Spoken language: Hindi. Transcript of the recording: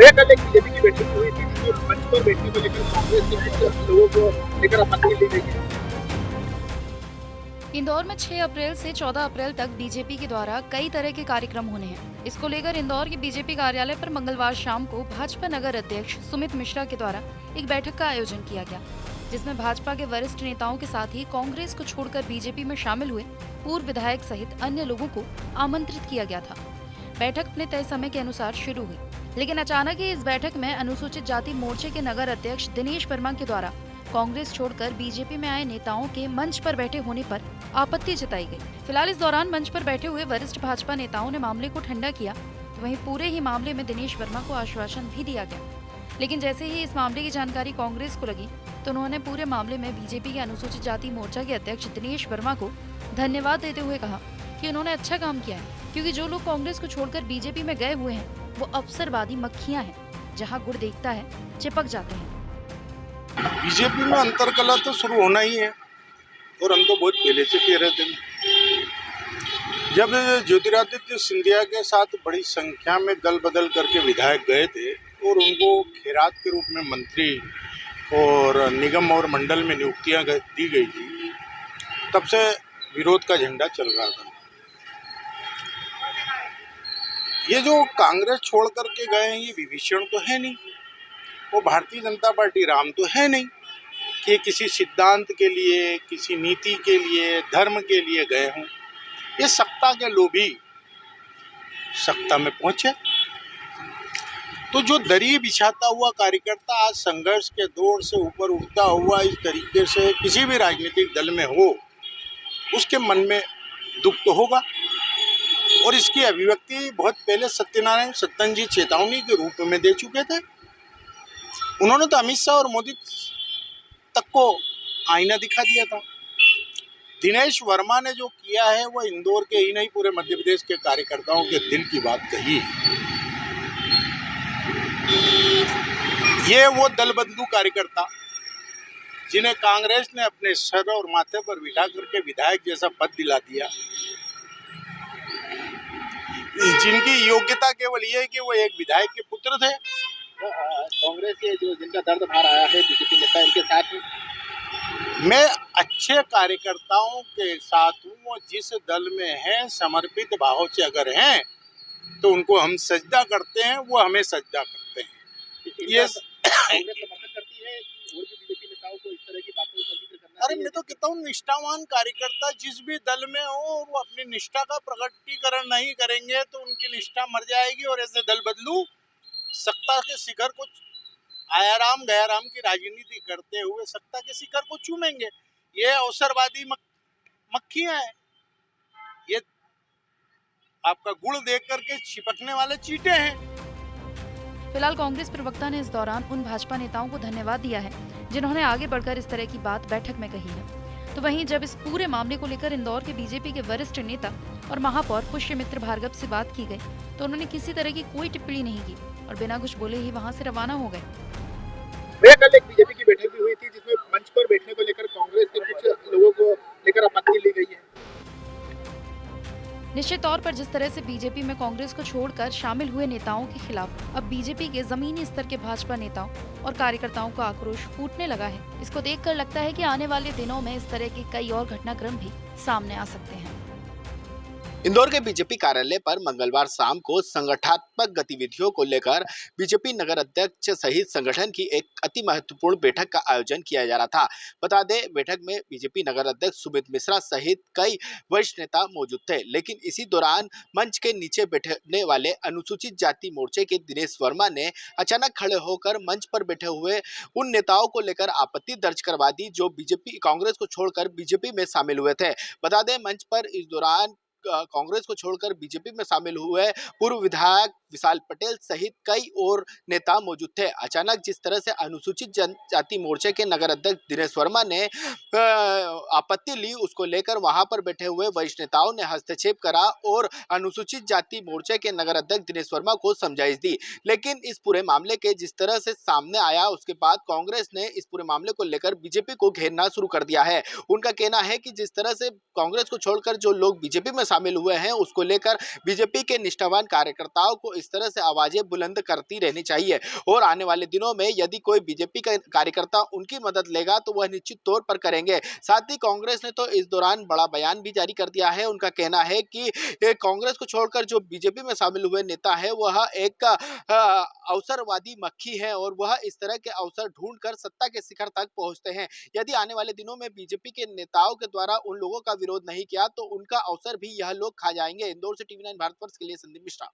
भैया कल एक बीजेपी की बैठक हुई थी जिसमें मंच पर बैठने को लेकर कांग्रेस के कुछ लोगों को लेकर आपत्ति ली गई है। इंदौर में 6 अप्रैल से 14 अप्रैल तक बीजेपी के द्वारा कई तरह के कार्यक्रम होने हैं। इसको लेकर इंदौर के बीजेपी कार्यालय पर मंगलवार शाम को भाजपा नगर अध्यक्ष सुमित मिश्रा के द्वारा एक बैठक का आयोजन किया गया, जिसमें भाजपा के वरिष्ठ नेताओं के साथ ही कांग्रेस को छोड़कर बीजेपी में शामिल हुए पूर्व विधायक सहित अन्य लोगों को आमंत्रित किया गया था। बैठक अपने तय समय के अनुसार शुरू हुई, लेकिन अचानक ही इस बैठक में अनुसूचित जाति मोर्चे के नगर अध्यक्ष दिनेश वर्मा के द्वारा कांग्रेस छोड़कर बीजेपी में आए नेताओं के मंच पर बैठे होने पर आपत्ति जताई गई। फिलहाल इस दौरान मंच पर बैठे हुए वरिष्ठ भाजपा नेताओं ने मामले को ठंडा किया, तो वहीं पूरे ही मामले में दिनेश वर्मा को आश्वासन भी दिया गया। लेकिन जैसे ही इस मामले की जानकारी कांग्रेस को लगी, तो उन्होंने पूरे मामले में बीजेपी के अनुसूचित जाति मोर्चा के अध्यक्ष दिनेश वर्मा को धन्यवाद देते हुए कहा कि उन्होंने अच्छा काम किया है, क्योंकि जो लोग कांग्रेस को छोड़कर बीजेपी में गए हुए हैं वो अवसरवादी मक्खियां हैं, जहां गुड़ देखता है चिपक जाते हैं। बीजेपी में अंतरकलह तो शुरू होना ही है और हम तो बहुत पहले से कह रहे थे। जब ज्योतिरादित्य सिंधिया के साथ बड़ी संख्या में दल बदल करके विधायक गए थे और उनको खैरात के रूप में मंत्री और निगम और मंडल में नियुक्तियां दी गई थी, तब से विरोध का झंडा चल रहा था। ये जो कांग्रेस छोड़ करके गए हैं, ये विभीषण तो है नहीं, वो भारतीय जनता पार्टी राम तो है नहीं कि किसी सिद्धांत के लिए, किसी नीति के लिए, धर्म के लिए गए हों। ये सत्ता के लोभी सत्ता में पहुंचे। तो जो दरी बिछाता हुआ कार्यकर्ता आज संघर्ष के दौर से ऊपर उठता हुआ इस तरीके से किसी भी राजनीतिक दल में हो, उसके मन में दुख तो होगा। और इसकी अभिव्यक्ति बहुत पहले सत्यनारायण सत्तन जी चेतावनी के रूप में दे चुके थे। उन्होंने तो अमित शाह और मोदी तक को आईना दिखा दिया था। दिनेश वर्मा ने जो किया है वो इंदौर के ही नहीं, पूरे मध्य प्रदेश के कार्यकर्ताओं के दिल की बात कही। ये वो दल बंधु कार्यकर्ता जिन्हें कांग्रेस ने अपने सर और माथे पर बिठा करके विधायक जैसा पद दिला दिया, जिनकी योग्यता केवल ये है कि वो एक विधायक के पुत्र थे। कांग्रेस के जो जिनका दर्द भार आया है बीजेपी नेता, इनके साथ मैं अच्छे कार्यकर्ताओं के साथ हूँ। वो जिस दल में हैं, समर्पित भाव से अगर हैं तो उनको हम सजदा करते हैं, वो हमें सजदा करते हैं। ये कांग्रेस समर्थन करती है और भी बीजेपी नेताओं को इस तरह की बातों का जिक्र करना। अरे मैं तो कहता हूँ, निष्ठावान कार्यकर्ता जिस भी दल में हो, वो अपनी निष्ठा का प्रकटीकरण नहीं करेंगे तो उनकी निष्ठा मर जाएगी। और ऐसे दल बदलू सत्ता के शिखर को आयाराम गयाराम की राजनीति करते हुए सत्ता के शिखर को चूमेंगे। ये अवसरवादी मक्खियां हैं, ये आपका गुड़ देख करके चिपकने वाले चींटे हैं। फिलहाल कांग्रेस प्रवक्ता ने इस दौरान उन भाजपा नेताओं को धन्यवाद दिया है जिन्होंने आगे बढ़कर इस तरह की बात बैठक में कही है। तो वहीं जब इस पूरे मामले को लेकर इंदौर के बीजेपी के वरिष्ठ नेता और महापौर पुष्यमित्र भार्गव से बात की गई, तो उन्होंने किसी तरह की कोई टिप्पणी नहीं की और बिना कुछ बोले ही वहां से रवाना हो गए। भैया कल एक बीजेपी की बैठक भी हुई थी जिसमें मंच पर बैठने को लेकर कांग्रेस के कुछ लोगों को लेकर आपत्ति ली गई है। निश्चित तौर पर जिस तरह से बीजेपी में कांग्रेस को छोड़कर शामिल हुए नेताओं के खिलाफ अब बीजेपी के जमीनी स्तर के भाजपा नेताओं और कार्यकर्ताओं का आक्रोश फूटने लगा है, इसको देखकर लगता है कि आने वाले दिनों में इस तरह के कई और घटनाक्रम भी सामने आ सकते हैं। इंदौर के बीजेपी कार्यालय पर मंगलवार शाम को संगठनात्मक गतिविधियों को लेकर बीजेपी नगर अध्यक्ष सहित संगठन की एक अति महत्वपूर्ण बैठक का आयोजन किया जा रहा था। बता दें, बैठक में बीजेपी नगर अध्यक्ष सुमित मिश्रा सहित कई वरिष्ठ नेता मौजूद थे, लेकिन इसी दौरान मंच के नीचे बैठने वाले अनुसूचित जाति मोर्चे के दिनेश वर्मा ने अचानक खड़े होकर मंच पर बैठे हुए उन नेताओं को लेकर आपत्ति दर्ज करवा दी जो बीजेपी कांग्रेस को छोड़कर बीजेपी में शामिल हुए थे। बता दें, मंच पर इस दौरान कांग्रेस को छोड़कर बीजेपी में शामिल हुए पूर्व विधायक विशाल पटेल सहित कई और नेता मौजूद थे। अचानक जिस तरह से अनुसूचित जनजाति मोर्चे के नगर अध्यक्ष दिनेश वर्मा ने आपत्ति ली, उसको लेकर वहां पर बैठे हुए वरिष्ठ नेताओं ने हस्तक्षेप करा और अनुसूचित जाति मोर्चे के नगर अध्यक्ष दिनेश वर्मा को समझाइश दी। लेकिन इस पूरे मामले के जिस तरह से सामने आया, उसके बाद कांग्रेस ने इस पूरे मामले को लेकर बीजेपी को घेरना शुरू कर दिया है। उनका कहना है कि जिस तरह से कांग्रेस को छोड़कर जो लोग बीजेपी में शामिल हुए हैं उसको लेकर बीजेपी के निष्ठावान कार्यकर्ताओं को इस तरह से आवाजें बुलंद करती रहनी चाहिए और आने वाले दिनों में यदि कोई बीजेपी का कार्यकर्ता उनकी मदद लेगा तो वह निश्चित तौर पर करेंगे। साथ ही कांग्रेस ने तो इस दौरान बड़ा बयान भी जारी कर दिया है। उनका कहना है कि कांग्रेस को छोड़कर जो बीजेपी में शामिल हुए नेता है वह एक अवसरवादी मक्खी है और वह इस तरह के अवसर ढूंढकर सत्ता के शिखर तक पहुंचते हैं। यदि आने वाले दिनों में बीजेपी के नेताओं के द्वारा उन लोगों का विरोध नहीं किया तो उनका अवसर भी यह लोग खा जाएंगे। इंदौर से टीवी 9 भारतवर्ष के लिए संदीप मिश्रा।